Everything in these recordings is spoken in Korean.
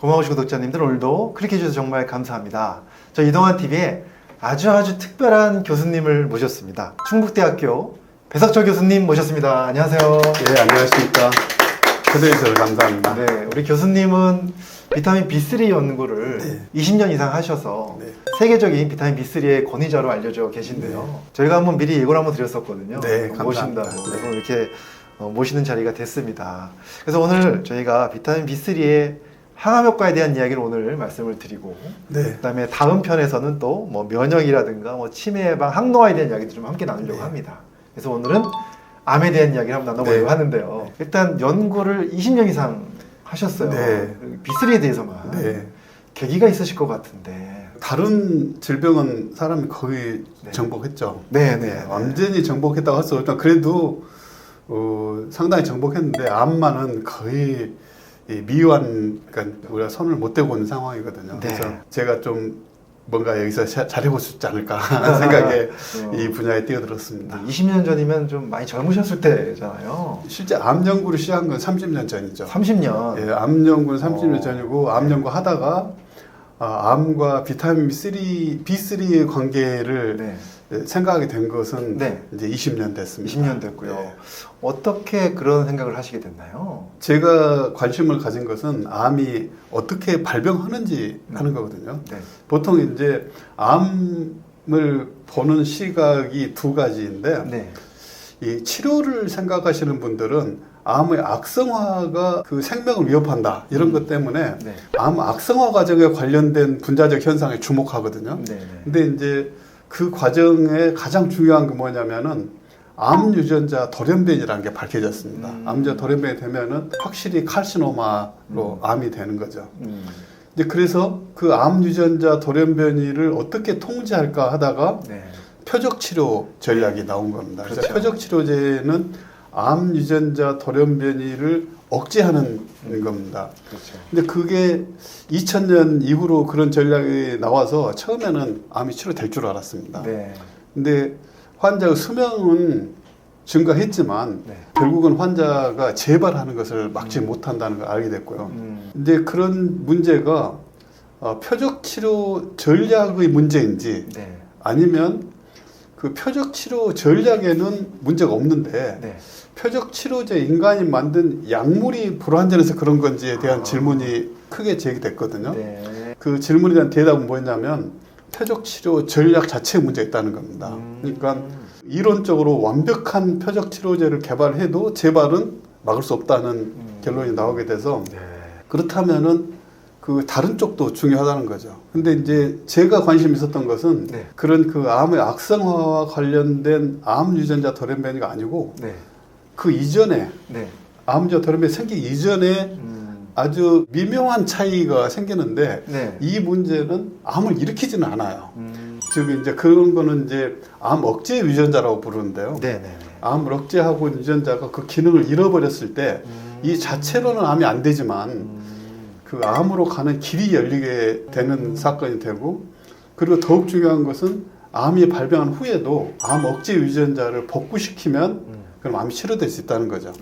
고마우신 구독자님들 오늘도 클릭해주셔서 정말 감사합니다. 저 이동환 TV에 아주 특별한 교수님을 모셨습니다. 충북대학교 배석철 교수님 모셨습니다. 안녕하세요. 네, 안녕하십니까. 초대해 주셔서 감사합니다. 네, 우리 교수님은 비타민 B3 연구를 20년 이상 하셔서 세계적인 비타민 B3의 권위자로 알려져 계신데요. 저희가 한번 미리 예고를 한번 드렸었거든요. 네, 모신다고. 감사합니다. 그래서 이렇게 모시는 자리가 됐습니다. 그래서 오늘 저희가 비타민 B3의 항암 효과에 대한 이야기를 오늘 말씀을 드리고, 그다음에 다음 편에서는 또 뭐 면역이라든가 뭐 치매 예방, 항노화에 대한 이야기도 좀 함께 나누려고 합니다. 그래서 오늘은 암에 대한 이야기를 한번 나눠보려고 하는데요. 일단 연구를 20년 이상 하셨어요. B3에 대해서만. 계기가 있으실 것 같은데. 다른 질병은 사람이 거의 정복했죠. 완전히 정복했다고 할 수 없지만 그래도 상당히 정복했는데 암만은 거의 미완, 그러니까 우리가 손을 못 대고 있는 상황이거든요. 그래서 제가 좀 뭔가 여기서 잘해볼 수 있지 않을까 하는 생각에 이 분야에 뛰어들었습니다. 20년 전이면 좀 많이 젊으셨을 때잖아요. 실제 암 연구를 시작한 건 30년 전이죠. 30년? 예, 암 연구는 30년 전이고, 암 연구 하다가 암과 비타민 B3의 관계를 생각하게 된 것은 이제 20년 됐습니다. 20년 됐고요. 어떻게 그런 생각을 하시게 됐나요? 제가 관심을 가진 것은 암이 어떻게 발병하는지 하는 거거든요. 보통 이제 암을 보는 시각이 두 가지인데, 이 치료를 생각하시는 분들은 암의 악성화가 그 생명을 위협한다 이런 것 때문에 암 악성화 과정에 관련된 분자적 현상에 주목하거든요. 근데 이제 그 과정에 가장 중요한 게 뭐냐면은 암 유전자 돌연변이라는 게 밝혀졌습니다. 암 유전자 돌연변이 되면은 확실히 칼시노마로 암이 되는 거죠. 이제 그래서 그 암 유전자 돌연변이를 어떻게 통제할까 하다가 표적 치료 전략이 나온 겁니다. 그래서 표적 치료제는 암 유전자 돌연변이를 억제하는 겁니다. 근데 그게 2000년 이후로 그런 전략이 나와서 처음에는 암이 치료될 줄 알았습니다. 근데 환자의 수명은 증가했지만 결국은 환자가 재발하는 것을 막지 못한다는 걸 알게 됐고요. 근데 그런 문제가 표적 치료 전략의 문제인지 아니면 그 표적 치료 전략에는 문제가 없는데 표적 치료제 인간이 만든 약물이 불완전해서 그런 건지에 대한 질문이 크게 제기됐거든요. 그 질문에 대한 대답은 뭐였냐면 표적 치료 전략 자체에 문제가 있다는 겁니다. 그러니까 이론적으로 완벽한 표적 치료제를 개발해도 재발은 막을 수 없다는 결론이 나오게 돼서 그렇다면은 그 다른 쪽도 중요하다는 거죠. 근데 이제 제가 관심 있었던 것은 그런 그 암의 악성화와 관련된 암 유전자 돌연변이가 아니고 그 이전에 암 유전자 돌연변이 생기기 이전에 아주 미묘한 차이가 생기는데 이 문제는 암을 일으키지는 않아요. 즉 이제 그런 거는 이제 암 억제 유전자라고 부르는데요. 암을 억제하고 있는 유전자가 그 기능을 잃어버렸을 때 이 자체로는 암이 안 되지만 그 암으로 가는 길이 열리게 되는 사건이 되고, 그리고 더욱 중요한 것은 암이 발병한 후에도 암 억제 유전자를 복구시키면 그럼 암이 치료될 수 있다는 거죠.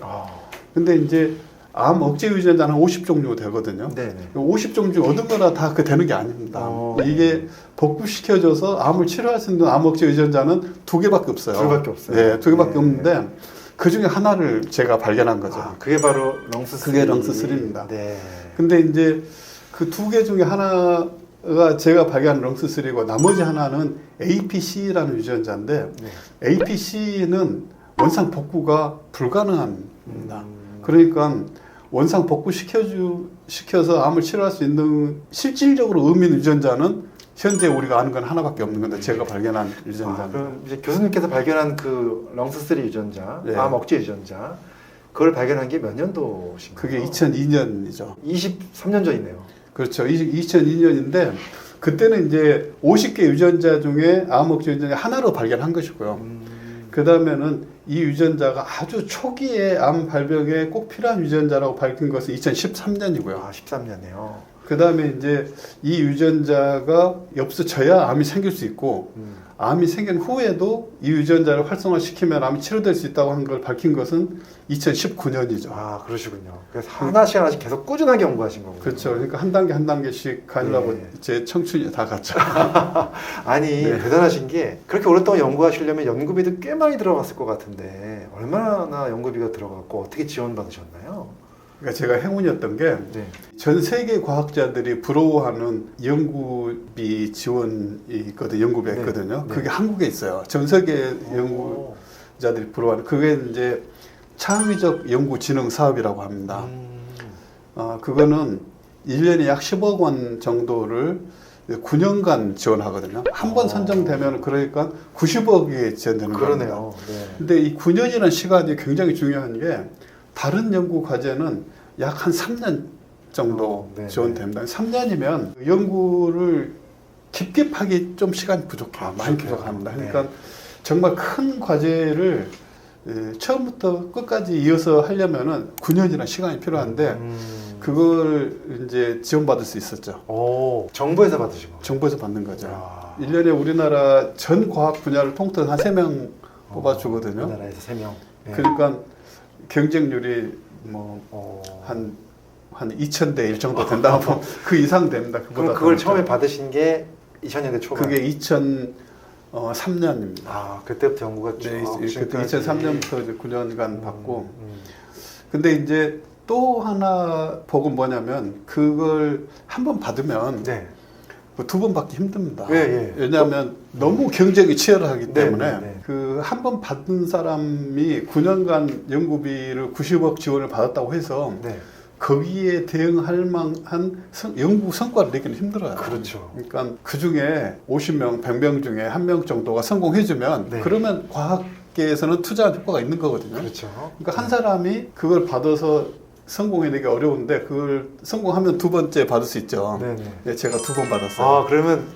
근데 이제 암 억제 유전자는 50종류 되거든요. 50종류 어느 거나 다 그 되는 게 아닙니다. 이게 복구시켜줘서 암을 치료할 수 있는 암 억제 유전자는 2개밖에 없어요. 2개밖에 없어요. 네, 2개밖에 없는데 그 중에 하나를 제가 발견한 거죠. 그게 바로 렁스3. 그게 렁스3입니다. 근데 이제 그 2개 중에 하나가 제가 발견한 렁스3고 나머지 하나는 APC라는 유전자인데 APC는 원상 복구가 불가능합니다. 그러니까 원상 복구 시켜서 암을 치료할 수 있는 실질적으로 의미 있는 유전자는 현재 우리가 아는 건 하나밖에 없는 건데 제가 발견한 유전자입니다. 그럼 이제 교수님께서 발견한 그 렁스3 유전자, 암 억제 유전자, 그걸 발견한 게 몇 년도신가요? 그게 2002년이죠. 23년 전이네요. 그렇죠. 2002년인데 그때는 이제 50개 유전자 중에 암 억제 유전자 하나로 발견한 것이고요. 그 다음에는 이 유전자가 아주 초기에 암 발병에 꼭 필요한 유전자라고 밝힌 것은 2013년이고요. 13년이요. 그 다음에 이제 이 유전자가 없어져야 암이 생길 수 있고 암이 생긴 후에도 이 유전자를 활성화시키면 암이 치료될 수 있다고 하는 걸 밝힌 것은 2019년이죠. 아, 그러시군요. 그래서 하나씩 계속 꾸준하게 연구하신 거군요. 그렇죠. 그러니까 한 단계 한 단계씩 가려고 제 청춘이 다 갔죠. 아니, 대단하신 게 그렇게 오랫동안 연구하시려면 연구비도 꽤 많이 들어갔을 것 같은데 얼마나 연구비가 들어갔고 어떻게 지원받으셨나요? 그러니까 제가 행운이었던 게 전 세계 과학자들이 부러워하는 연구비 지원이 있거든, 연구비가 있거든요. 그게 한국에 있어요. 전 세계 연구자들이 부러워하는 그게 이제 창의적 연구진흥 사업이라고 합니다. 그거는 1년에 약 10억 원 정도를 9년간 지원하거든요. 한 번 선정되면 그러니까 90억이 지원되는 거예요. 그러네요. 근데 이 9년이라는 시간이 굉장히 중요한 게 다른 연구 과제는 약 한 3년 정도 지원됩니다. 3년이면 연구를 깊게 파기 좀 시간이 부족해요. 많이 부족합니다. 그러니까 정말 큰 과제를 처음부터 끝까지 이어서 하려면은 9년이라는 시간이 필요한데 그걸 이제 지원받을 수 있었죠. 오, 정부에서 받으신 거예요? 정부에서 받는 거죠. 1년에 우리나라 전 과학 분야를 통틀어 한 3명 뽑아주거든요. 우리나라에서 3명. 그러니까 경쟁률이 한 2000대 1 정도 된다고 그 이상 됩니다. 그럼 그걸 처음에 받으신 게 2000년대 초반? 그게 2003년입니다. 아, 그때부터 연구가 쭉 그때 2003년부터 이제 9년간 받고 근데 이제 또 하나 복은 뭐냐면 그걸 한 번 받으면 두 번 받기 힘듭니다. 왜냐하면 너무 경쟁이 치열하기 때문에 그 한 번 받은 사람이 9년간 연구비를 90억 지원을 받았다고 해서 거기에 대응할 만한 연구 성과를 내기는 힘들어요. 그렇죠. 그러니까 그 중에 50명, 100명 중에 한 명 정도가 성공해주면 그러면 과학계에서는 투자한 효과가 있는 거거든요. 그렇죠. 그러니까 한 사람이 그걸 받아서 성공해내기 어려운데 그걸 성공하면 두 번째 받을 수 있죠. 제가 2번 받았어요. 아, 그러면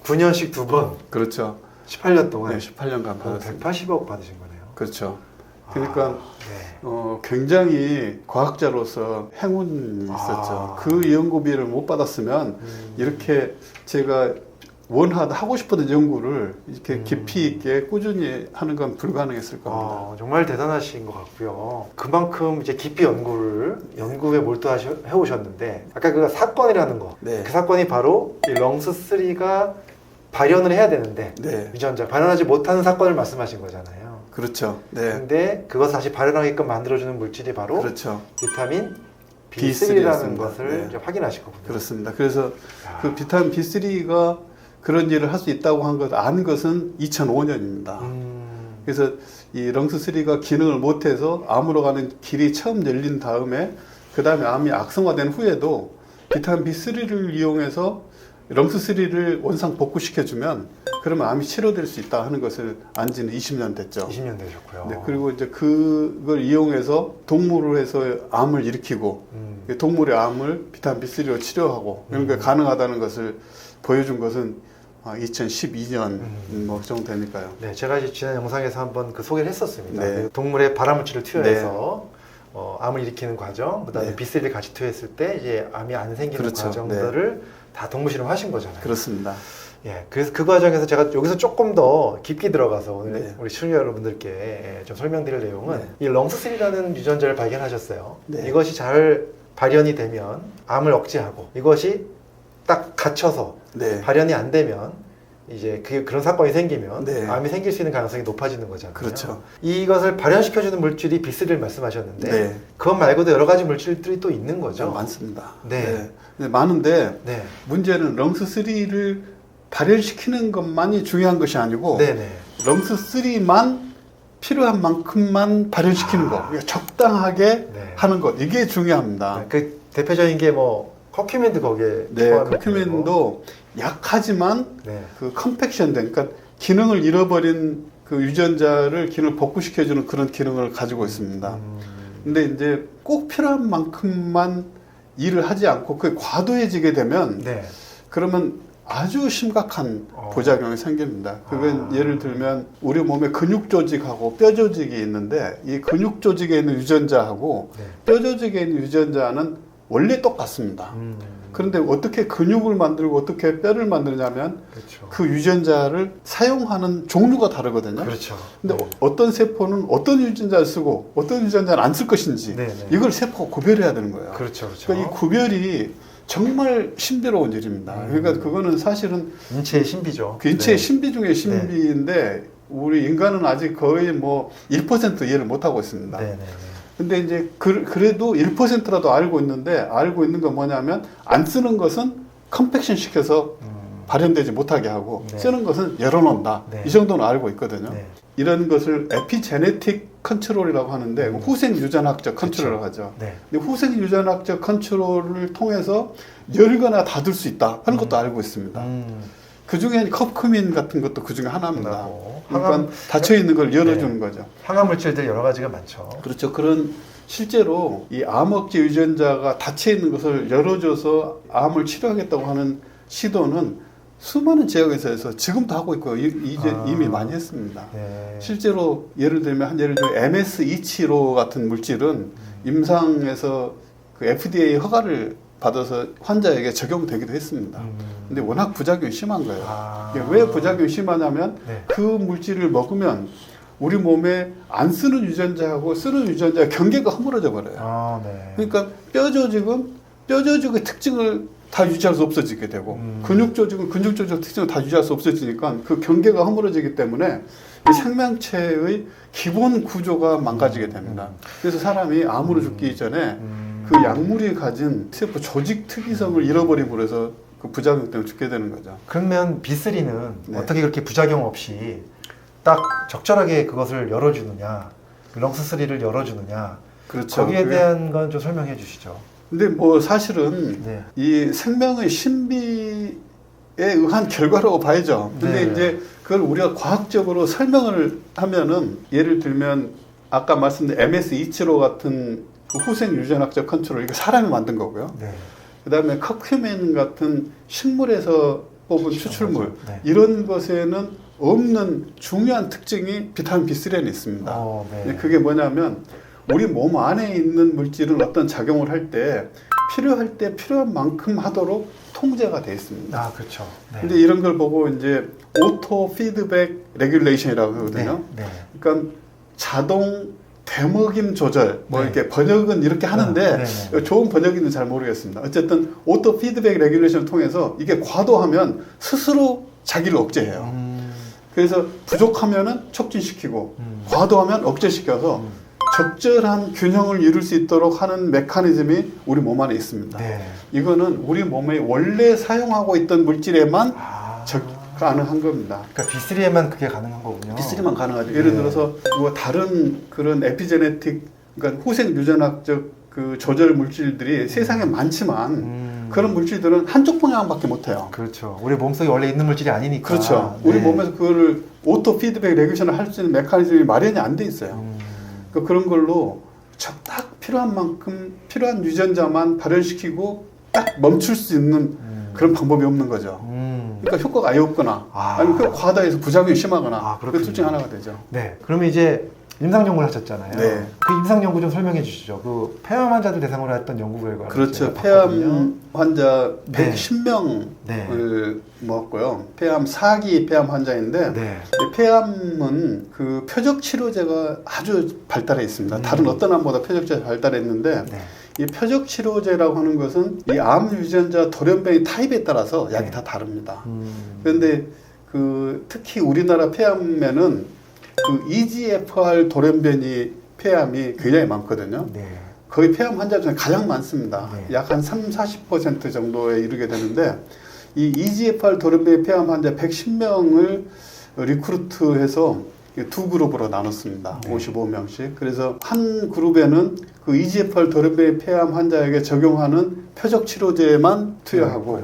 9년씩 2번? 그렇죠. 18년 동안? 네, 18년간 받았어요. 180억 받으신 거네요. 그렇죠. 그러니까 굉장히 과학자로서 행운이 있었죠. 그 연구비를 못 받았으면 이렇게 제가 하고 싶었던 연구를 이렇게 깊이 있게 꾸준히 하는 건 불가능했을 겁니다. 정말 대단하신 것 같고요. 그만큼 이제 깊이 연구에 몰두해 오셨는데 아까 그 사건이라는 거, 그 사건이 바로 이 렁스3가 발현을 해야 되는데 유전자 발현하지 못하는 사건을 말씀하신 거잖아요. 그렇죠. 근데 그것을 다시 발현하게끔 만들어주는 물질이 바로 비타민 B3라는 것을 이제 확인하신 거군요. 그렇습니다. 그래서 그 비타민 B3가 그런 일을 할 수 있다고 안 것은 2005년입니다. 그래서 이 렁스3가 기능을 못해서 암으로 가는 길이 처음 열린 다음에 그 다음에 암이 악성화된 후에도 비타민 B3를 이용해서 렁스3를 원상 복구시켜주면 그러면 암이 치료될 수 있다 하는 것을 안 지는 20년 됐죠. 20년 되셨고요. 그리고 이제 그걸 이용해서 동물을 해서 암을 일으키고 동물의 암을 비타민 B3로 치료하고 이런 게 가능하다는 것을 보여준 것은 2012년 뭐 정도 되니까요. 제가 이제 지난 영상에서 한번 그 소개를 했었습니다. 동물의 발암물질을 투여해서 암을 일으키는 과정, 그다음에 B3를 같이 투여했을 때 이제 암이 안 생기는 과정들을 다 동물 실험하신 거잖아요. 그렇습니다. 그래서 그 과정에서 제가 여기서 조금 더 깊게 들어가서 오늘 우리 시청자 여러분들께 좀 설명드릴 내용은 이 렁스3라는 유전자를 발견하셨어요. 이것이 잘 발현이 되면 암을 억제하고 이것이 딱 갇혀서 발현이 안 되면 이제 그런 사건이 생기면 암이 생길 수 있는 가능성이 높아지는 거잖아요. 그렇죠. 이것을 발현시켜주는 물질이 B3를 말씀하셨는데 그것 말고도 여러 가지 물질들이 또 있는 거죠? 많습니다. 많은데 문제는 렁스3를 발현시키는 것만이 중요한 것이 아니고 렁스3만 필요한 만큼만 발현시키는 것, 적당하게 하는 것, 이게 중요합니다. 그 대표적인 게 커큐민도 거기에 커큐민도 약하지만 그 컴팩션된, 그러니까 기능을 잃어버린 그 유전자를 기능을 복구시켜주는 그런 기능을 가지고 있습니다. 근데 이제 꼭 필요한 만큼만 일을 하지 않고 그게 과도해지게 되면 그러면 아주 심각한 부작용이 생깁니다. 그건 예를 들면 우리 몸에 근육 조직하고 뼈 조직이 있는데 이 근육 조직에 있는 유전자하고 뼈 조직에 있는 유전자는 원래 똑같습니다. 그런데 어떻게 근육을 만들고 어떻게 뼈를 만드냐면 그렇죠. 그 유전자를 사용하는 종류가 다르거든요. 그렇죠. 근데 어떤 세포는 어떤 유전자를 쓰고 어떤 유전자를 안 쓸 것인지 이걸 세포가 구별해야 되는 거예요. 그렇죠. 그렇죠. 그러니까 이 구별이 정말 신비로운 일입니다. 그러니까 그거는 사실은 인체의 신비죠. 그 인체의 신비 중에 신비인데 우리 인간은 아직 거의 뭐 1% 이해를 못 하고 있습니다. 근데 이제 그래도 1%라도 알고 있는데 알고 있는 건 뭐냐면 안 쓰는 것은 컴팩션 시켜서 발현되지 못하게 하고 쓰는 것은 열어놓는다. 이 정도는 알고 있거든요. 이런 것을 에피제네틱 컨트롤이라고 하는데 후생 유전학적 컨트롤이라고 하죠. 근데 후생 유전학적 컨트롤을 통해서 열거나 닫을 수 있다 하는 것도 알고 있습니다. 그 중에 커큐민 같은 것도 그 중에 하나입니다. 그러니까 닫혀 있는 걸 열어주는 거죠. 항암 물질들 여러 가지가 많죠. 그렇죠. 그런 실제로 이 암억제 유전자가 닫혀 있는 것을 열어줘서 암을 치료하겠다고 하는 시도는 수많은 지역에서 해서 지금도 하고 있고요. 이미 많이 했습니다. 실제로 예를 들면 MS275 같은 물질은 임상에서 그 FDA 허가를 받아서 환자에게 적용되기도 했습니다. 근데 워낙 부작용이 심한 거예요. 왜 부작용이 심하냐면 그 물질을 먹으면 우리 몸에 안 쓰는 유전자하고 쓰는 유전자의 경계가 허물어져 버려요. 그러니까 뼈 조직의 특징을 다 유지할 수 없어지게 되고 근육 조직은 근육 조직의 특징을 다 유지할 수 없어지니까 그 경계가 허물어지기 때문에 이 생명체의 기본 구조가 망가지게 됩니다. 그래서 사람이 암으로 죽기 전에 그 약물이 가진 세포 조직 특이성을 잃어버리고 그래서 그 부작용 때문에 죽게 되는 거죠. 그러면 B3는 어떻게 그렇게 부작용 없이 딱 적절하게 그것을 열어주느냐, 렁스3를 열어주느냐, 그렇죠. 거기에 대한 건 좀 설명해 주시죠. 근데 뭐 사실은 이 생명의 신비에 의한 결과라고 봐야죠. 근데 이제 그걸 우리가 과학적으로 설명을 하면은 예를 들면 아까 말씀드린 MS275 같은 그 후생 유전학적 컨트롤 이거 사람이 만든 거고요. 그다음에 커큐민 같은 식물에서 뽑은 추출물 이런 것에는 없는 중요한 특징이 비타민 B3에는 있습니다. 그게 뭐냐면 우리 몸 안에 있는 물질은 어떤 작용을 할 때 필요할 때 필요한 만큼 하도록 통제가 되어 있습니다. 그렇죠. 근데 이런 걸 보고 이제 오토 피드백 레귤레이션이라고 하거든요. 그러니까 자동 되먹임 조절, 이렇게 번역은 이렇게 하는데 좋은 번역인지 잘 모르겠습니다. 어쨌든 오토 피드백 레귤레이션을 통해서 이게 과도하면 스스로 자기를 억제해요. 그래서 부족하면은 촉진시키고 과도하면 억제시켜서 적절한 균형을 이룰 수 있도록 하는 메커니즘이 우리 몸 안에 있습니다. 이거는 우리 몸에 원래 사용하고 있던 물질에만 가능한 겁니다. 그러니까 B3에만 그게 가능한 거군요. B3만 가능하죠. 예를 들어서 뭐 다른 그런 에피제네틱, 그러니까 후생 유전학적 그 조절 물질들이 세상에 많지만 그런 물질들은 한쪽 방향밖에 못해요. 그렇죠. 우리 몸속에 원래 있는 물질이 아니니까. 그렇죠. 우리 몸에서 그거를 오토 피드백 레귤레이션을 할 수 있는 메커니즘이 마련이 안 돼 있어요. 그런 걸로 딱 필요한 만큼 필요한 유전자만 발현시키고 딱 멈출 수 있는 그런 방법이 없는 거죠. 그러니까 효과가 아예 없거나 아니면 그 과다해서 부작용이 심하거나 그 둘 중 하나가 되죠. 그러면 이제 임상 연구를 하셨잖아요. 그 임상 연구 좀 설명해 주시죠. 그 폐암 환자들 대상으로 했던 연구 결과. 그렇죠. 폐암 환자 110명을 먹었고요. 폐암 4기 폐암 환자인데 폐암은 그 표적 치료제가 아주 발달해 있습니다. 다른 어떤 암보다 표적 치료제가 발달했는데 이 표적 치료제라고 하는 것은 이 암 유전자 돌연변이 타입에 따라서 약이 다 다릅니다. 그런데 그 특히 우리나라 폐암에는 그 EGFR 돌연변이 폐암이 굉장히 많거든요. 거의 폐암 환자 중에 가장 많습니다. 약 한 30-40% 정도에 이르게 되는데 이 EGFR 돌연변이 폐암 환자 110명을 리크루트해서 두 그룹으로 나눴습니다. 55명씩. 그래서 한 그룹에는 그 EGFR 돌연변이 폐암 환자에게 적용하는 표적 치료제만 투여하고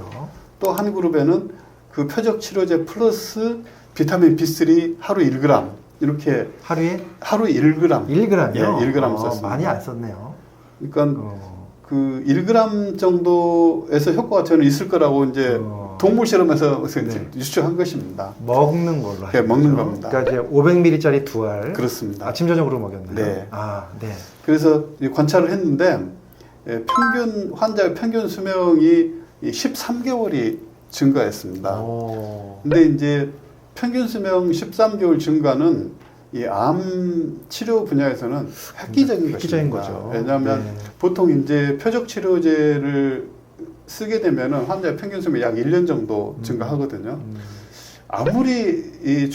또 한 그룹에는 그 표적 치료제 플러스 비타민 B3 하루 1g 이렇게 하루 1g. 1g요? 예, 1g 썼습니다. 많이 안 썼네요. 그러니까 그 1g 정도에서 효과가 저는 있을 거라고 이제 동물 실험에서 유추한 것입니다. 먹는 걸로 네, 먹는 겁니다. 그러니까 이제 500ml짜리 2알. 그렇습니다. 아침 저녁으로 먹였나요? 그래서 관찰을 했는데 평균 환자의 평균 수명이 이 13개월이 증가했습니다. 근데 이제 평균 수명 13개월 증가는 이 암 치료 분야에서는 획기적인 것입니다. 거죠. 왜냐하면 보통 이제 표적 치료제를 쓰게 되면은 환자의 평균 수명이 약 1년 정도 증가하거든요. 아무리 이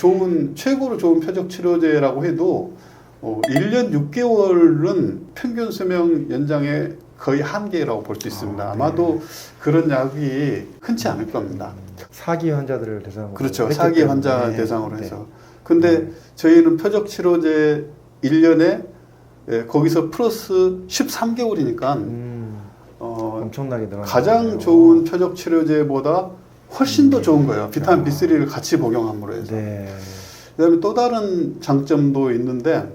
최고로 좋은 표적 치료제라고 해도 1년 6개월은 평균 수명 연장의 거의 한계라고 볼 수 있습니다. 아마도 그런 약이 흔치 않을 겁니다. 사기 환자들을 대상으로. 그렇죠. 사기 환자 대상으로 해서. 근데 저희는 표적 치료제 1년에 거기서 플러스 13개월이니까 엄청나게 늘어나요. 가장 좋은 표적 치료제보다 훨씬 더 좋은 거예요. 비타민 B3를 같이 복용함으로 해서. 그다음에 또 다른 장점도 있는데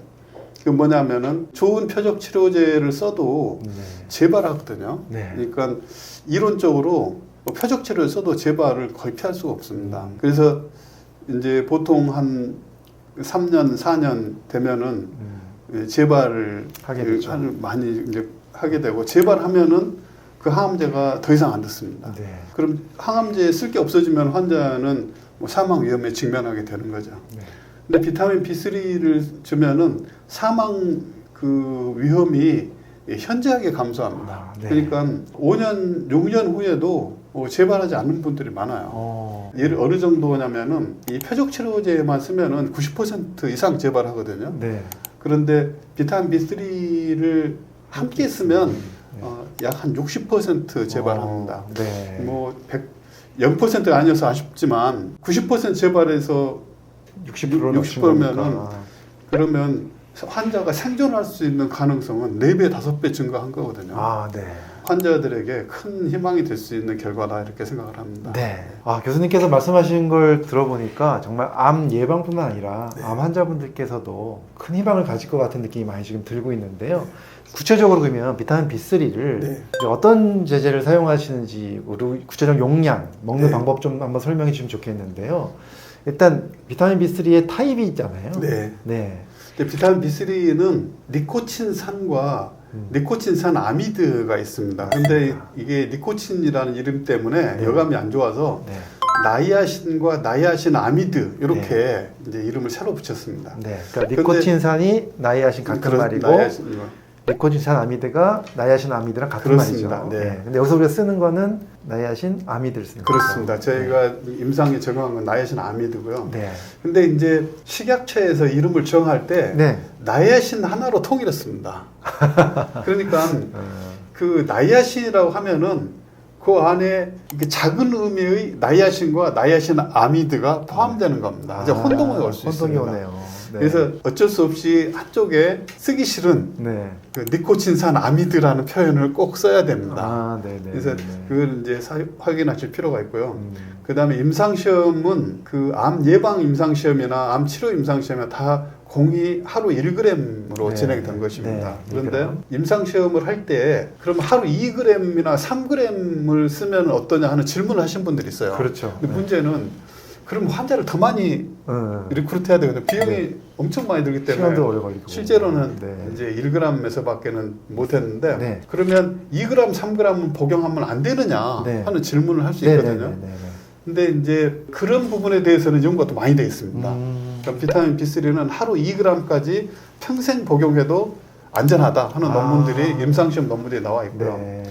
그 뭐냐면은 좋은 표적 치료제를 써도 재발하거든요. 그러니까 이론적으로 표적 치료를 써도 재발을 거의 피할 수가 없습니다. 그래서 이제 보통 한 3년, 4년 되면은 재발을 하게 되죠. 많이 이제 하게 되고 재발하면은 그 항암제가 더 이상 안 듣습니다. 그럼 항암제 쓸 게 없어지면 환자는 뭐 사망 위험에 직면하게 되는 거죠. 근데 비타민 B3를 주면은 사망 그 위험이 현저하게 감소합니다. 그러니까 5년, 6년 후에도 재발하지 않는 분들이 많아요. 예를 어느 정도냐면은 이 표적 치료제만 쓰면은 90% 이상 재발하거든요. 그런데 비타민 B3를 함께 쓰면 약 한 60% 재발합니다. 뭐 0%가 아니어서 아쉽지만 90% 재발해서 60%면은 그러면 환자가 생존할 수 있는 가능성은 4배, 5배 증가한 거거든요. 환자들에게 큰 희망이 될 수 있는 결과다 이렇게 생각을 합니다. 교수님께서 말씀하신 걸 들어보니까 정말 암 예방뿐만 아니라 암 환자분들께서도 큰 희망을 가질 것 같은 느낌이 많이 지금 들고 있는데요. 구체적으로 그러면 비타민 B3를 어떤 제제를 사용하시는지 구체적 용량, 먹는 방법 좀 한번 설명해 주시면 좋겠는데요. 일단 비타민 B3의 타입이 있잖아요. 근데 비타민 B3는 니코틴산과 니코틴산 아미드가 있습니다. 근데 이게 니코틴이라는 이름 때문에 여감이 안 좋아서 나이아신과 나이아신 아미드 이렇게 이제 이름을 새로 붙였습니다. 그러니까 니코틴산이 나이아신 같은 말이고 니코틴산 아미드가 나이아신 아미드랑 같은 말이죠. 근데 여기서 우리가 쓰는 거는 나이아신 아미드를 쓰는 거죠. 그렇습니다. 저희가 임상에 적용한 건 나이아신 아미드고요. 근데 이제 식약처에서 이름을 정할 때 나이아신 하나로 통일했습니다. 그러니까 그 나이아신이라고 하면은 그 안에 이렇게 작은 의미의 나이아신과 나이아신 아미드가 포함되는 겁니다. 이제 혼동이 올 수 있습니다. 오네요. 그래서 어쩔 수 없이 한쪽에 쓰기 싫은 그 니코틴산 아미드라는 표현을 꼭 써야 됩니다. 그래서 그걸 이제 확인하실 필요가 있고요. 그 다음에 임상시험은 그 암 예방 임상시험이나 암 치료 임상시험이 다 공이 하루 1g으로 진행이 된 것입니다. 그런데 임상시험을 할 때 그럼 하루 2g이나 3g을 쓰면 어떠냐 하는 질문을 하신 분들이 있어요. 근데 문제는 그럼 환자를 더 많이 리크루트해야 되거든요. 비용이 엄청 많이 들기 때문에 시간도 오래 걸리고 실제로는 이제 1g에서밖에는 못했는데 그러면 2g, 3g은 복용하면 안 되느냐 하는 질문을 할 수 있거든요. 근데 이제 그런 부분에 대해서는 연구가 또 많이 되어 있습니다. 그러니까 비타민 B3는 하루 2g까지 평생 복용해도 안전하다 하는 논문들이 임상시험 논문들이 나와 있고요.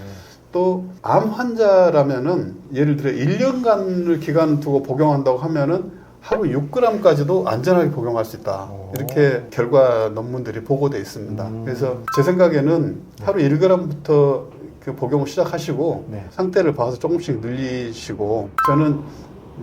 또 암 환자라면은 예를 들어 1년간을 기간 두고 복용한다고 하면은 하루 6g까지도 안전하게 복용할 수 있다. 이렇게 결과 논문들이 보고되어 있습니다. 그래서 제 생각에는 하루 1g부터 그 복용을 시작하시고 상태를 봐서 조금씩 늘리시고 저는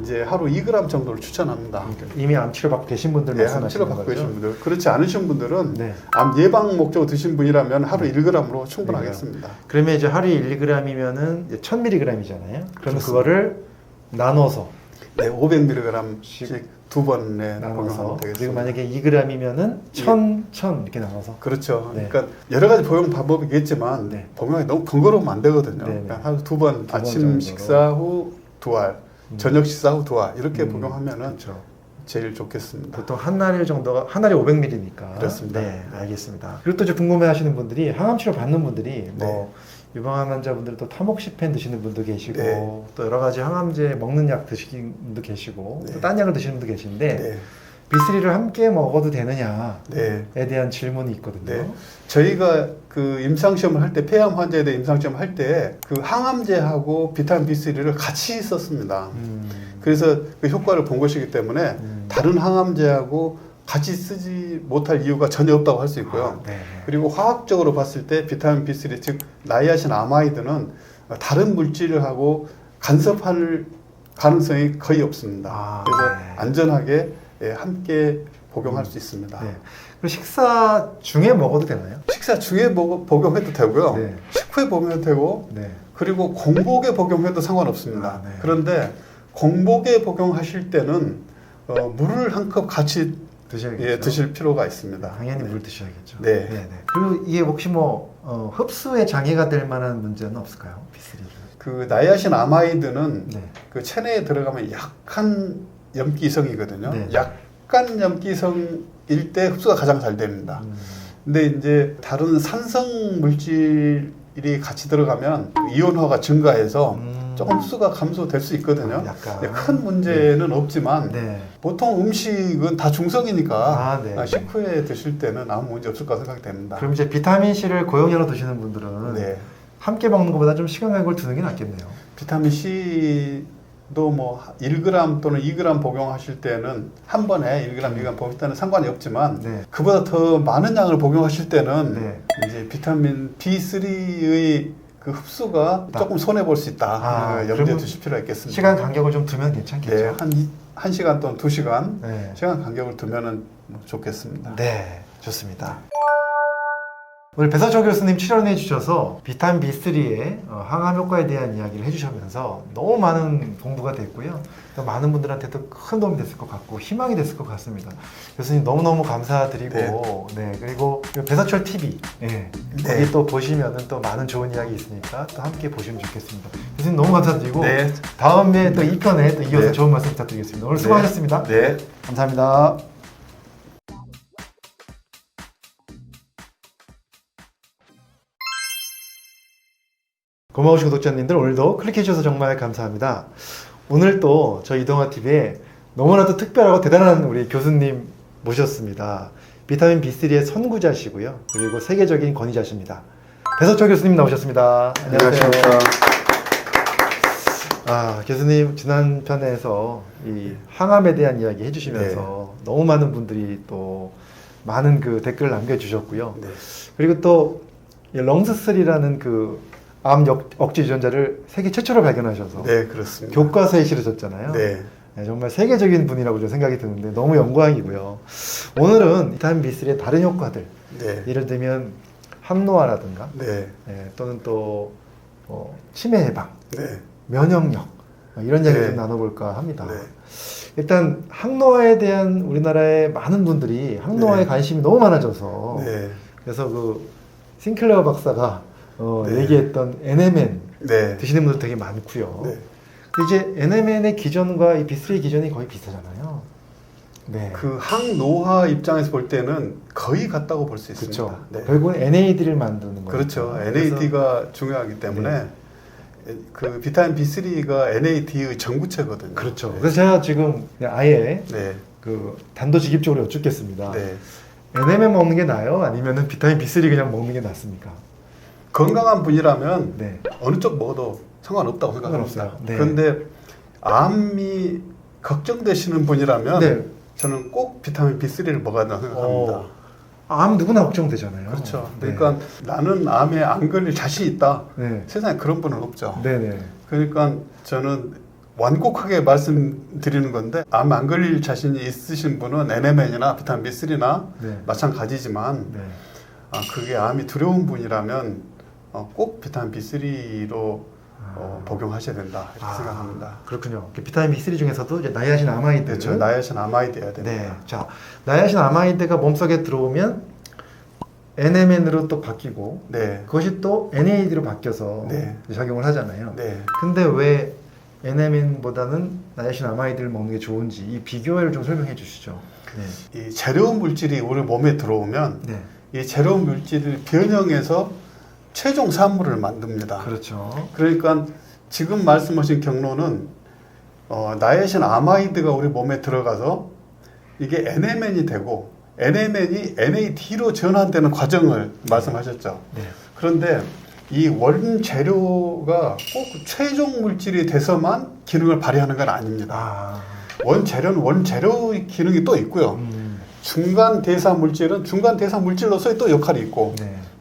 이제 하루 2g 정도를 추천합니다. 이미 암 치료받고 계신 분들 말씀하시는 암 치료받고 계신 분들. 그렇지 않으신 분들은 암 예방 목적으로 드신 분이라면 하루 1g으로 충분하겠습니다. 그러면 이제 하루 1g이면은 1000mg이잖아요. 그러면 그거를 나눠서 500mg씩 두 번에 나눠서 그리고 만약에 2g이면은 1000 이렇게 나눠서 그렇죠. 그러니까 여러 가지 복용 방법이 있겠지만 복용이 너무 번거로우면 안 되거든요. 그러니까 하루 두 번 아침 식사 후 2알 저녁 식사 후 2알 이렇게 복용하면은 제일 좋겠습니다. 보통 한 알 정도가 한 알이 500ml니까. 그렇습니다. 네, 알겠습니다. 그리고 또 이제 궁금해하시는 분들이 항암 치료 받는 분들이 뭐 유방암 환자분들 또 타목시펜 드시는 분도 계시고 또 여러 가지 항암제 먹는 약 드시는 분도 계시고 또 딴 약을 드시는 분도 계신데 B3를 함께 먹어도 되느냐에 대한 질문이 있거든요. 저희가 그 임상시험을 할 때 폐암 환자에 대해 임상시험을 할 때 그 항암제하고 비타민 B3를 같이 썼습니다. 그래서 그 효과를 본 것이기 때문에 다른 항암제하고 같이 쓰지 못할 이유가 전혀 없다고 할 수 있고요. 그리고 화학적으로 봤을 때 비타민 B3 즉 나이아신 아마이드는 다른 물질을 하고 간섭할 가능성이 거의 없습니다. 그래서 안전하게 함께 복용할 수 있습니다. 그리고 식사 중에 먹어도 되나요? 식사 중에 복용해도 되고요. 식후에 복용해도 되고 그리고 공복에 복용해도 상관없습니다. 그런데 공복에 복용하실 때는 물을 한 컵 같이 드실 필요가 있습니다. 당연히 물 드셔야겠죠. 그리고 이게 혹시 뭐 흡수에 장애가 될 만한 문제는 없을까요? B3를? 그 나이아신 아마이드는 그 체내에 들어가면 약한 염기성이거든요. 약간 염기성일 때 흡수가 가장 잘 됩니다. 근데 이제 다른 산성 물질이 같이 들어가면 이온화가 증가해서 조금 흡수가 감소될 수 있거든요. 큰 문제는 없지만 보통 음식은 다 중성이니까 식후에 드실 때는 아무 문제 없을 거라 생각이 됩니다. 그럼 이제 비타민 C를 고용량으로 드시는 분들은 함께 먹는 것보다 좀 시간 간격을 두는 게 낫겠네요. 비타민 C도 뭐 1g 또는 2g 복용하실 때는 한 번에 1g, 2g 복용할 때는 상관이 없지만 그보다 더 많은 양을 복용하실 때는 이제 비타민 B3의 그 흡수가 조금 손해 볼 수 있다. 염두에 두실 필요가 있겠습니다. 시간 간격을 좀 두면 괜찮겠죠? 한 시간 또는 2시간 시간 간격을 두면은 좋겠습니다. 네, 좋습니다. 오늘 배서철 교수님 출연해 주셔서 비타민 B3의 항암 효과에 대한 이야기를 해주시면서 너무 많은 공부가 됐고요. 또 많은 분들한테도 큰 도움이 됐을 것 같고 희망이 됐을 것 같습니다. 교수님 너무너무 감사드리고 그리고 배서철 TV 거기 또 보시면은 또 많은 좋은 이야기 있으니까 또 함께 보시면 좋겠습니다. 교수님 너무 감사드리고 다음에 또 2편에 또 이어서 좋은 말씀 부탁드리겠습니다. 오늘 수고하셨습니다. 감사합니다. 고마우신 구독자님들 오늘도 클릭해주셔서 정말 감사합니다. 오늘 또 저희 이동화TV에 너무나도 특별하고 대단한 우리 교수님 모셨습니다. 비타민 B3의 선구자시고요. 그리고 세계적인 권위자십니다. 배서철 교수님 나오셨습니다. 안녕하십니까. 교수님 지난 편에서 이 항암에 대한 이야기 해주시면서 너무 많은 분들이 또 많은 그 댓글을 남겨주셨고요. 그리고 또 렁스3라는 그 암 억제 유전자를 세계 최초로 발견하셔서 그렇습니다. 교과서에 실으셨잖아요. 정말 세계적인 분이라고 좀 생각이 드는데 너무 영광이고요. 오늘은 비타민 B3의 다른 효과들, 예를 들면 항노화라든가 또는 또 치매 예방, 면역력 이런 이야기 좀 나눠볼까 합니다. 일단 항노화에 대한 우리나라의 많은 분들이 항노화에 관심이 너무 많아져서 그래서 그 싱클레어 박사가 얘기했던 NMN 드시는 분들 되게 많고요. 이제 NMN의 기전과 이 B3 기전이 거의 비슷하잖아요. 그 항노화 입장에서 볼 때는 거의 같다고 볼 수 있습니다. 결국은 NAD를 만드는 거죠. 그렇죠. NAD가 중요하기 때문에 그 비타민 B3가 NAD의 전구체거든요. 그렇죠. 그래서 제가 지금 아예 그 단도직입적으로 여쭙겠습니다. NMN 먹는 게 나아요? 아니면 비타민 B3 그냥 먹는 게 낫습니까? 건강한 분이라면 어느 쪽 먹어도 상관없다고 생각합니다. 그런데 암이 걱정되시는 분이라면 저는 꼭 비타민 B3를 먹어야 된다고 생각합니다. 암 누구나 걱정되잖아요. 그렇죠. 그러니까 나는 암에 안 걸릴 자신이 있다. 세상에 그런 분은 없죠. 그러니까 저는 완곡하게 말씀드리는 건데 암 안 걸릴 자신이 있으신 분은 NMN이나 비타민 B3나 마찬가지지만 그게 암이 두려운 분이라면 꼭 비타민 B3로 복용하셔야 된다 이렇게 생각합니다. 그렇군요. 비타민 B3 중에서도 이제 나이아신 아마이드. 그렇죠. 나이아신 아마이드여야 됩니다. 자, 나이아신 아마이드가 몸속에 들어오면 NMN으로 또 바뀌고 그것이 또 NAD로 바뀌어서 작용을 하잖아요. 근데 왜 NMN보다는 나이아신아마이드를 먹는 게 좋은지 이 비교를 좀 설명해 주시죠. 이 재료운 물질이 우리 몸에 들어오면 이 재료운 물질을 변형해서 최종 산물을 만듭니다. 그렇죠. 그러니까 지금 말씀하신 경로는 나이아신아마이드가 우리 몸에 들어가서 이게 NMN이 되고 NMN이 NAD로 전환되는 과정을 말씀하셨죠. 그런데 이 원재료가 꼭 최종 물질이 돼서만 기능을 발휘하는 건 아닙니다. 원재료는 원재료의 기능이 또 있고요. 중간 대사 물질은 중간 대사 물질로서의 또 역할이 있고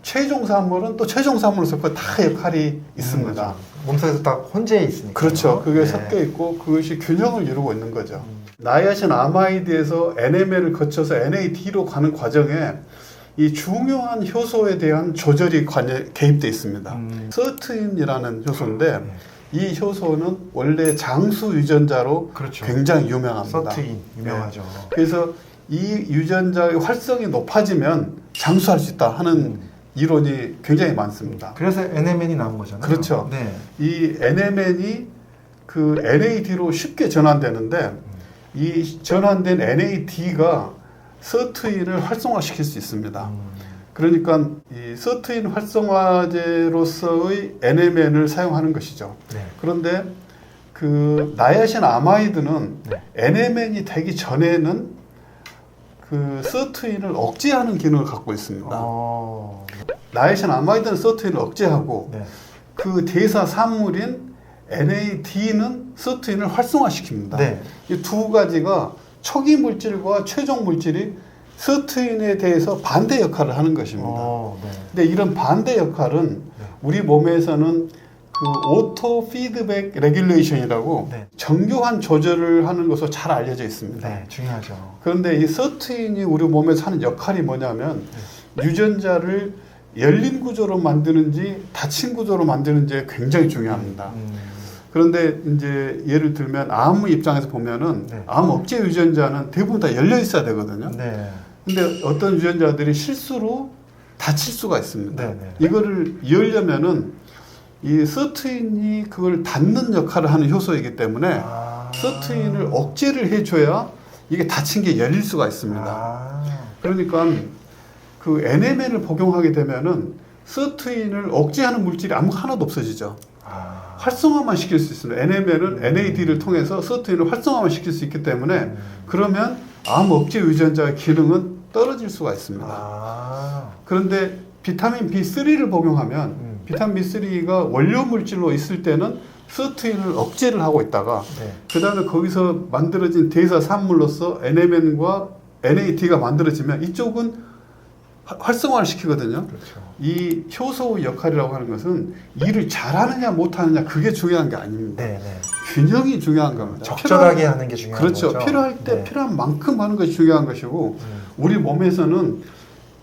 최종 산물은 또 최종 산물로서 다 역할이 있습니다. 몸속에서 딱 혼재해 있으니까. 그렇죠. 그게 섞여 있고 그것이 균형을 이루고 있는 거죠. 나이아신아마이드에서 NMN을 거쳐서 NAD로 가는 과정에 이 중요한 효소에 대한 조절이 개입되어 있습니다. 서트인이라는 효소인데 이 효소는 원래 장수 유전자로 굉장히 유명합니다. 서트인 유명하죠. 그래서 이 유전자의 활성이 높아지면 장수할 수 있다 하는 이론이 굉장히 많습니다. 그래서 NMN이 나온 거잖아요. 그렇죠. 이 NMN이 그 NAD로 쉽게 전환되는데 이 전환된 NAD가 서트인을 활성화시킬 수 있습니다. 그러니까 이 서트인 활성화제로서의 NMN을 사용하는 것이죠. 그런데 그 나이아신아마이드는 NMN이 되기 전에는 그 서트인을 억제하는 기능을 갖고 있습니다. 나이아신아마이드는 서트인을 억제하고 그 대사 산물인 NAD는 서트인을 활성화시킵니다. 이 두 가지가 초기 물질과 최종 물질이 서트인에 대해서 반대 역할을 하는 것입니다. 근데 이런 반대 역할은 우리 몸에서는 그 오토 피드백 레귤레이션이라고 정교한 조절을 하는 것으로 잘 알려져 있습니다. 중요하죠. 그런데 이 서트인이 우리 몸에서 하는 역할이 뭐냐면 유전자를 열린 구조로 만드는지 닫힌 구조로 만드는지 굉장히 중요합니다. 그런데 이제 예를 들면 암 입장에서 보면은 암 억제 유전자는 대부분 다 열려 있어야 되거든요. 근데 어떤 유전자들이 실수로 닫힐 수가 있습니다. 이거를 열려면은 이 서트인이 그걸 닫는 역할을 하는 효소이기 때문에 서트인을 억제를 해줘야 이게 닫힌 게 열릴 수가 있습니다. 그러니까 그 NMN을 복용하게 되면은 서트인을 억제하는 물질이 하나도 없어지죠. 활성화만 시킬 수 있습니다. NMN은 NAD를 통해서 서트인을 활성화만 시킬 수 있기 때문에 그러면 암 억제 유전자의 기능은 떨어질 수가 있습니다. 그런데 비타민 B3를 복용하면 비타민 B3가 원료 물질로 있을 때는 서트인을 억제를 하고 있다가 그 다음에 거기서 만들어진 대사 산물로서 NMN과 NAD가 만들어지면 이쪽은 활성화를 시키거든요. 이 효소의 역할이라고 하는 것은 일을 잘하느냐 못하느냐 그게 중요한 게 아닙니다. 균형이 중요한 겁니다. 적절하게 하는 게 중요한 거죠. 그렇죠. 필요할 때 필요한 만큼 하는 것이 중요한 것이고 우리 몸에서는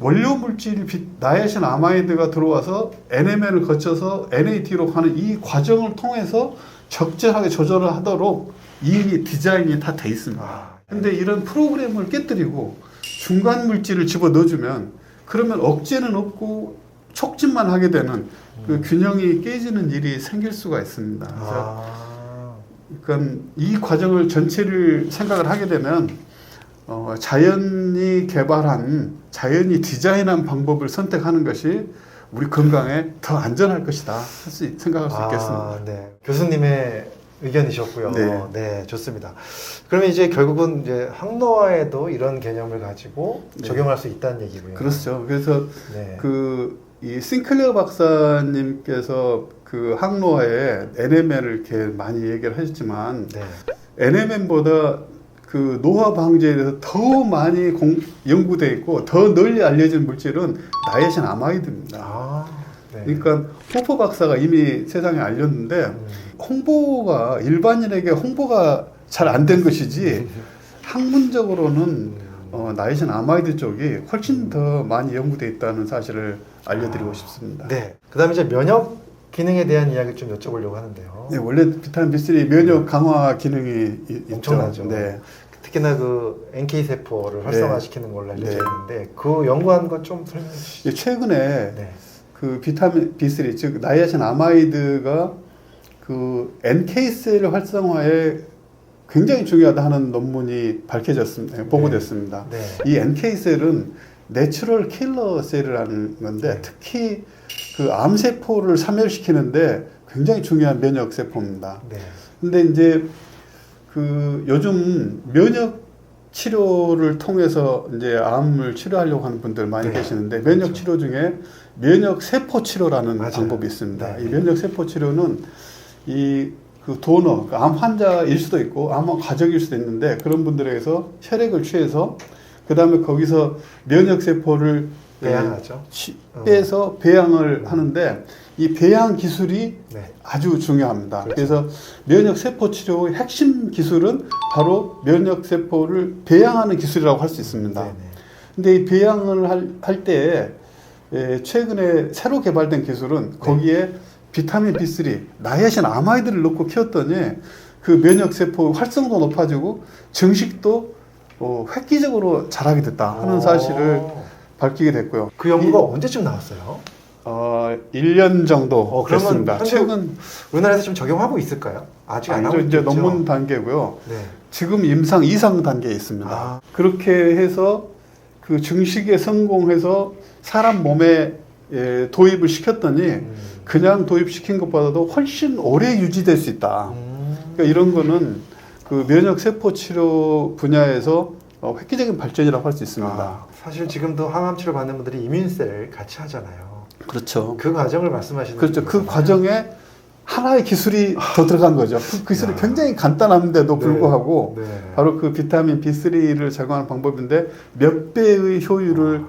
원료 물질이 나이아신아마이드가 들어와서 NMN을 거쳐서 NAD로 가는 이 과정을 통해서 적절하게 조절을 하도록 이미 디자인이 다 돼 있습니다. 근데 이런 프로그램을 깨뜨리고 중간 물질을 집어 넣어주면 그러면 억제는 없고 촉진만 하게 되는 그 균형이 깨지는 일이 생길 수가 있습니다. 그래서 그러니까 이 과정을 전체를 생각을 하게 되면 자연이 개발한 자연이 디자인한 방법을 선택하는 것이 우리 건강에 더 안전할 것이다 생각할 수 있겠습니다. 교수님의 의견이셨고요. 좋습니다. 그러면 이제 결국은 이제 항노화에도 이런 개념을 가지고 적용할 수 있다는 얘기고요. 그렇죠. 그래서 이 싱클레어 박사님께서 그 항노화에 NMN을 이렇게 많이 얘기를 하셨지만 NMN보다 그 노화 방지에 대해서 더 많이 연구되어 있고 더 널리 알려진 물질은 나이아신아마이드입니다. 그러니까 호퍼 박사가 이미 세상에 알렸는데 홍보가 일반인에게 홍보가 잘 안 된 것이지 학문적으로는 나이아신아마이드 쪽이 훨씬 더 많이 연구되어 있다는 사실을 알려드리고 싶습니다. 그다음에 이제 면역 기능에 대한 이야기 좀 여쭤보려고 하는데요. 원래 비타민 B3 면역 강화 기능이 엄청나죠. 특히나 그 NK 세포를 활성화시키는 걸로 알려져 있는데 그 연구한 것 좀 설명해 주시죠. 최근에 그 비타민 B3 즉 나이아신아마이드가 그 NK셀 활성화에 굉장히 중요하다 하는 논문이 밝혀졌습니다. 보고됐습니다. 네. 이 NK셀은 내추럴 킬러 셀이라는 건데 특히 그 암세포를 사멸시키는데 굉장히 중요한 면역 세포입니다. 네. 근데 이제 그 요즘 면역 치료를 통해서 이제 암을 치료하려고 하는 분들 많이 네. 계시는데 면역 치료 중에 면역 세포 치료라는 맞아요. 방법이 있습니다. 네. 이 면역 세포 치료는 이 그 도너, 암 환자일 수도 있고 암 가족일 수도 있는데 그런 분들에게서 혈액을 취해서 그 다음에 거기서 면역 세포를 배양하죠. 빼서 배양을 하는데 이 배양 기술이 네. 아주 중요합니다. 그렇죠. 그래서 면역 세포 치료의 핵심 기술은 바로 면역 세포를 배양하는 기술이라고 할 수 있습니다. 네네. 근데 이 배양을 할 때 최근에 새로 개발된 기술은 거기에 비타민 B3, 나이아신 아마이드를 넣고 키웠더니 그 면역 세포 활성도 높아지고 증식도 획기적으로 자라게 됐다 하는 사실을 밝히게 됐고요. 그 연구가 언제쯤 나왔어요? 1년 정도 그러면 됐습니다. 현재 최근 우리나라에서 지금 적용하고 있을까요? 아직 안 하고 이제 있겠죠? 논문 단계고요. 네. 지금 임상 2상 단계에 있습니다. 아. 그렇게 해서 그 증식에 성공해서 사람 몸에 도입을 시켰더니 그냥 도입시킨 것보다도 훨씬 오래 유지될 수 있다. 그러니까 이런 거는 그 면역 세포 치료 분야에서 획기적인 발전이라고 할 수 있습니다. 사실 지금도 항암 치료 받는 분들이 이민셀 같이 하잖아요. 그렇죠. 그 과정을 말씀하시는 그렇죠. 그 거잖아요. 과정에 하나의 기술이 더 들어간 거죠. 그 기술이 굉장히 간단한데도 불구하고 네. 바로 그 비타민 B3를 제공하는 방법인데 몇 배의 효율을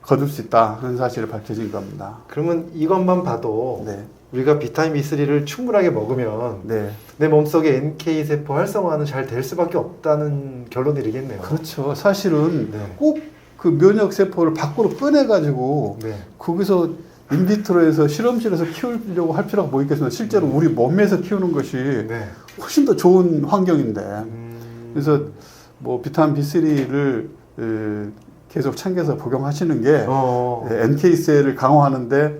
거둘 수 있다 하는 사실을 밝혀진 겁니다. 그러면 이것만 봐도 네. 우리가 비타민 B3를 충분하게 먹으면 네. 내 몸속에 NK 세포 활성화는 잘 될 수밖에 없다는 결론이 되겠네요. 그렇죠. 사실은 네. 꼭 그 면역 세포를 밖으로 꺼내 가지고 네. 거기서 인비트로에서 실험실에서 키우려고 할 필요가 뭐 있겠습니까? 실제로 우리 몸에서 키우는 것이 네. 훨씬 더 좋은 환경인데 그래서 뭐 비타민 B3를 계속 챙겨서 복용하시는 게 NK셀을 강화하는데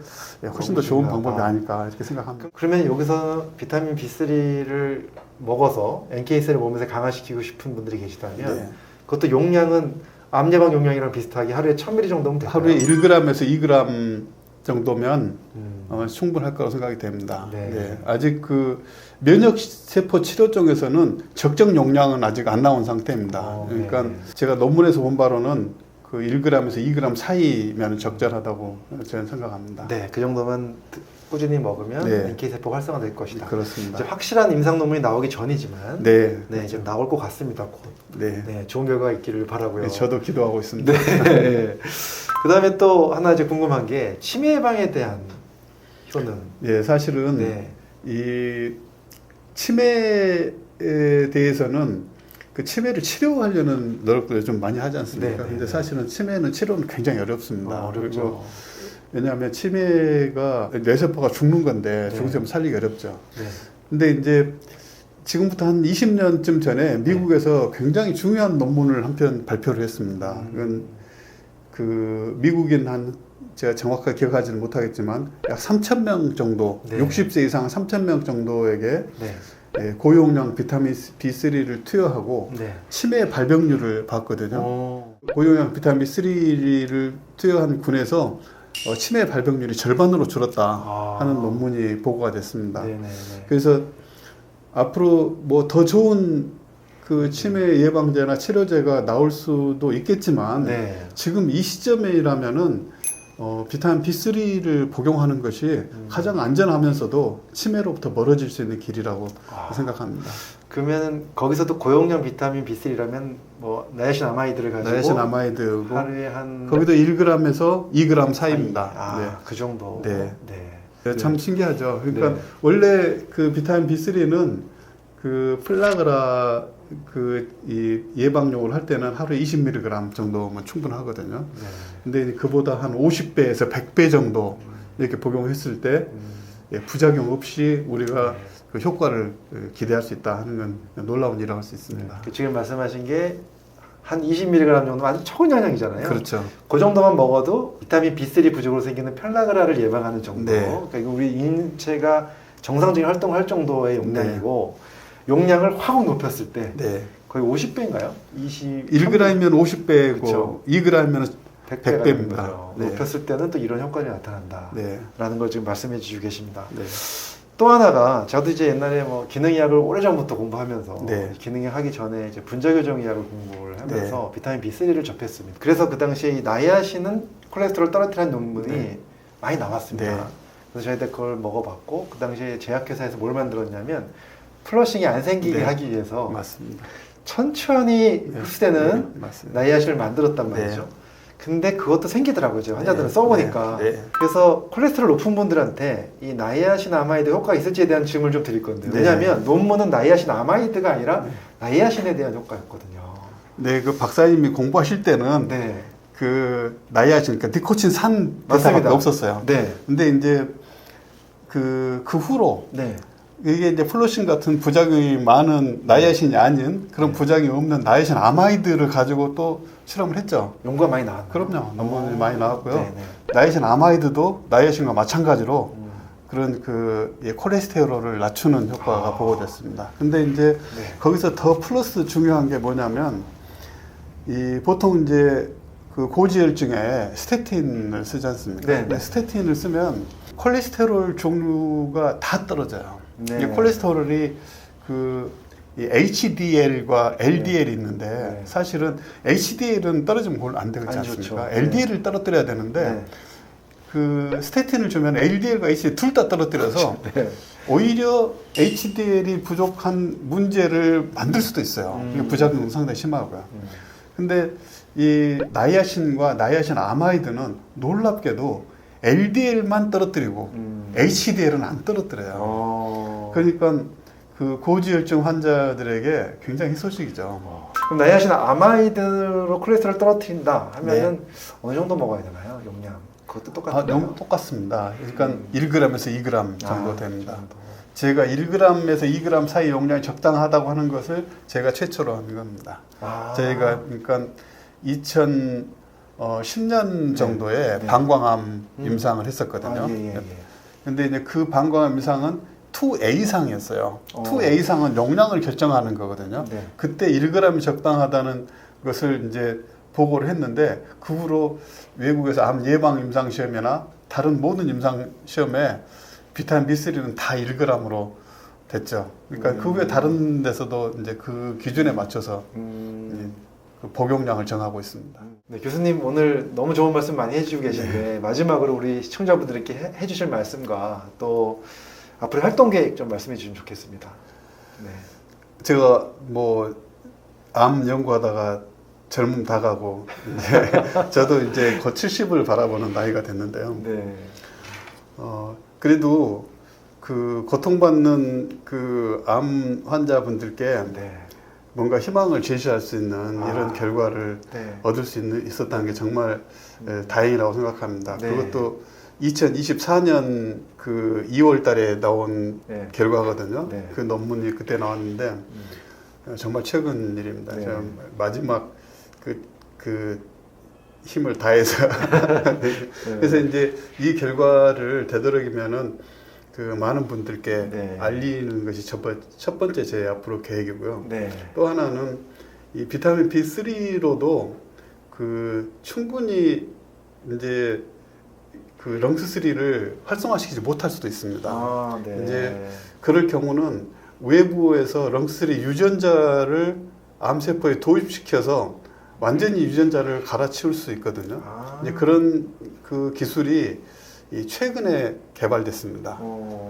훨씬 더 좋은 방법이 아닐까 이렇게 생각합니다. 그러면 여기서 비타민 B3를 먹어서 NK셀을 몸에서 강화시키고 싶은 분들이 계시다면 네. 그것도 용량은 암 예방 용량이랑 비슷하게 하루에 1000ml 정도면 될까요? 하루에 1g에서 2g 정도면 충분할 거라고 생각이 됩니다. 네. 네. 아직 그 면역세포 치료 쪽에서는 적정 용량은 아직 안 나온 상태입니다. 그러니까 네. 제가 논문에서 본 바로는 그 1g에서 2g 사이면 적절하다고 저는 생각합니다. 네, 그 정도만 꾸준히 먹으면 네. NK 세포가 활성화될 것이다. 그렇습니다. 이제 확실한 임상 논문이 나오기 전이지만 네, 이제 나올 것 같습니다. 곧. 네. 네, 좋은 결과가 있기를 바라고요. 네, 저도 기도하고 있습니다. 네. 그다음에 또 하나 이제 궁금한 게 치매 예방에 대한 효능. 예, 사실은 네. 이 치매에 대해서는 그 치매를 치료하려는 노력들을 좀 많이 하지 않습니까? 네, 근데 사실은 치매는 치료는 굉장히 어렵습니다. 어렵죠. 그리고 왜냐하면 치매가 뇌세포가 죽는 건데 죽으면 살리기 어렵죠. 네. 근데 이제 지금부터 한 20년쯤 전에 미국에서 굉장히 중요한 논문을 한 편 발표를 했습니다. 그건 그 미국인 제가 정확하게 기억하지는 못하겠지만 약 3,000명 정도, 네. 60세 이상 3,000명 정도에게 네. 고용량 비타민 B3를 투여하고 네. 치매 발병률을 봤거든요. 고용량 비타민 B3를 투여한 군에서 치매 발병률이 절반으로 줄었다 하는 논문이 보고가 됐습니다. 네네네. 그래서 앞으로 뭐 더 좋은 그 치매 예방제나 치료제가 나올 수도 있겠지만 네. 지금 이 시점이라면은 비타민 B3를 복용하는 것이 가장 안전하면서도 치매로부터 멀어질 수 있는 길이라고 생각합니다. 그러면 거기서도 고용량 비타민 B3라면 뭐 나야신 아마이드를 가지고 나야신 아마이드고 하루에 한 거기도 1g에서 2g 사이입니다. 네. 그 정도. 네. 네. 참 신기하죠. 그러니까 네. 원래 그 비타민 B3는 그 플라그라 이 예방용을 할 때는 하루에 20mg 정도면 충분하거든요. 네. 근데 그보다 한 50배에서 100배 정도 이렇게 복용했을 때 부작용 없이 우리가 그 효과를 기대할 수 있다 하는 건 놀라운 일이라고 할 수 있습니다. 네. 지금 말씀하신 게 한 20mg 정도 아주 적은 영양이잖아요. 그렇죠. 그 정도만 먹어도 비타민 B3 부족으로 생기는 펠라그라를 예방하는 정도. 네. 그러니까 우리 인체가 정상적인 활동을 할 정도의 용량이고 용량을 확 높였을 때 거의 50배인가요? 1g이면 50배고 그쵸. 2g이면 100배입니다. 100배입니다. 높였을 때는 또 이런 효과가 나타난다라는 걸 지금 말씀해 주시고 계십니다. 또 하나가 저도 이제 옛날에 뭐 기능의학을 오래전부터 공부하면서 기능의학 하기 전에 이제 분자교정의학을 공부를 하면서 비타민 B3를 접했습니다. 그래서 그 당시에 이 나이아신은 콜레스테롤 떨어뜨리는 논문이 많이 나왔습니다. 그래서 저희들 그걸 먹어봤고 그 당시에 제약회사에서 뭘 만들었냐면 플러싱이 안 생기게 하기 위해서 천천히 흡수되는 나이아신을 만들었단 말이죠. 근데 그것도 생기더라고요. 환자들은 써보니까. 그래서 콜레스테롤 높은 분들한테 이 나이아신 아마이드 효과가 있을지에 대한 질문을 좀 드릴 건데요. 왜냐하면 논문은 나이아신 아마이드가 아니라 나이아신에 대한 효과였거든요. 네, 그 박사님이 공부하실 때는 그 나이아신, 그러니까 니코틴 산 대사가 없었어요. 근데 이제 그 후로 이게 이제 플로신 같은 부작용이 많은 나이아신이 아닌 그런 부작용이 없는 나이아신 아마이드를 가지고 또 실험을 했죠. 연구가 많이 나왔나요? 그럼요. 논문이 많이 나왔고요. 나이아신 아마이드도 나이아신과 마찬가지로 그런 그 콜레스테롤을 낮추는 효과가 보고됐습니다. 근데 이제 거기서 더 플러스 중요한 게 뭐냐면 이 보통 이제 그 고지혈증에 스테틴을 쓰지 않습니까? 근데 스테틴을 쓰면 콜레스테롤 종류가 다 떨어져요. 이 콜레스테롤이 그 HDL과 LDL이 있는데 사실은 HDL은 떨어지면 뭘 안 되지 않습니까? LDL을 떨어뜨려야 되는데 그 스테틴을 주면 LDL과 HDL 둘 다 떨어뜨려서 오히려 HDL이 부족한 문제를 만들 수도 있어요. 부작용은 상당히 심하고요. 근데 이 나이아신과 나이아신 아마이드는 놀랍게도 LDL만 떨어뜨리고 HDL은 안 떨어뜨려요. 그러니까 그 고지혈증 환자들에게 굉장히 희소식이죠. 그럼 나이아신 아마이드로 콜레스테롤 떨어뜨린다 하면은 어느 정도 먹어야 되나요? 용량? 그것도 똑같나요? 너무 똑같습니다. 그러니까 1g에서 2g 정도 됩니다. 제가 1g에서 2g 사이 용량이 적당하다고 하는 것을 제가 최초로 한 겁니다. 저희가 그러니까 2010년 정도에 방광암 임상을 했었거든요. 근데 이제 그 방광암 임상은 2A상이었어요. 2A상은 용량을 결정하는 거거든요. 그때 1g이 적당하다는 것을 이제 보고를 했는데 그 후로 외국에서 암 예방 임상 시험이나 다른 모든 임상 시험에 비타민 B3는 다 1g으로 됐죠. 그러니까 그 후에 다른 데서도 이제 그 기준에 맞춰서 그 복용량을 정하고 있습니다. 네, 교수님 오늘 너무 좋은 말씀 많이 해주고 계신데 마지막으로 우리 시청자분들께 해주실 말씀과 또 앞으로 활동 계획 좀 말씀해 주시면 좋겠습니다. 제가 뭐 암 연구하다가 젊음 다 가고 이제 저도 이제 곧 70을 바라보는 나이가 됐는데요. 그래도 그 고통받는 그 암 환자분들께 뭔가 희망을 제시할 수 있는 이런 결과를 얻을 수 있었다는 게 정말 다행이라고 생각합니다. 그것도 2024년 그 2월 달에 나온 결과거든요. 그 논문이 그때 나왔는데 정말 최근 일입니다. 제가 마지막 그 힘을 다해서 그래서 이제 이 결과를 되도록이면은 그 많은 분들께 알리는 것이 첫 번째 제 앞으로 계획이고요. 또 하나는 이 비타민 B3로도 그 충분히 이제 그 렁스3를 활성화시키지 못할 수도 있습니다. 이제 그럴 경우는 외부에서 렁스3 유전자를 암세포에 도입시켜서 완전히 유전자를 갈아치울 수 있거든요. 이제 그런 그 기술이 최근에 개발됐습니다.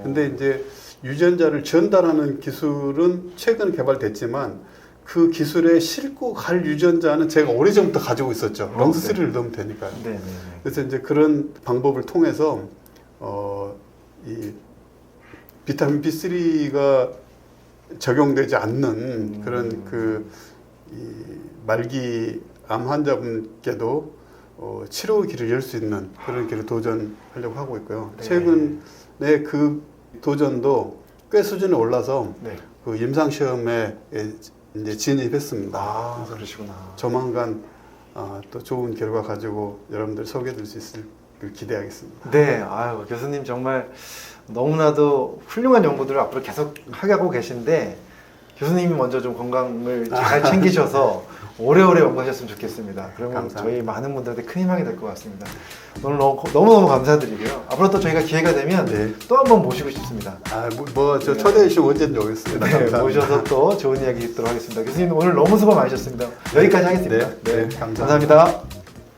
근데 이제 유전자를 전달하는 기술은 최근 개발됐지만 그 기술에 싣고 갈 유전자는 제가 오래전부터 가지고 있었죠. 렁스3를 넣으면 되니까요. 그래서 이제 그런 방법을 통해서 이 비타민 B3가 적용되지 않는 그런 이 말기 암 환자분께도 치료의 길을 열 수 있는 그런 길을 도전하려고 하고 있고요. 최근에 그 도전도 꽤 수준이 올라서 그 임상 시험에 이제 진입했습니다. 그러시구나. 조만간 또 좋은 결과 가지고 여러분들 소개해드릴 수 기대하겠습니다. 네, 아유 교수님 정말 너무나도 훌륭한 연구들을 앞으로 계속 하고 계신데 교수님이 먼저 좀 건강을 잘 챙기셔서 오래오래 연구하셨으면 좋겠습니다. 그러면 감사합니다. 저희 많은 분들한테 큰 희망이 될 것 같습니다. 오늘 너무너무 감사드리고요. 앞으로 또 저희가 기회가 되면 또 한 번 모시고 싶습니다. 저 초대해 주시면 언제든지 오겠습니다. 감사합니다. 모셔서 또 좋은 이야기 듣도록 하겠습니다. 교수님 오늘 너무 수고 많으셨습니다. 여기까지 하겠습니다. 감사합니다.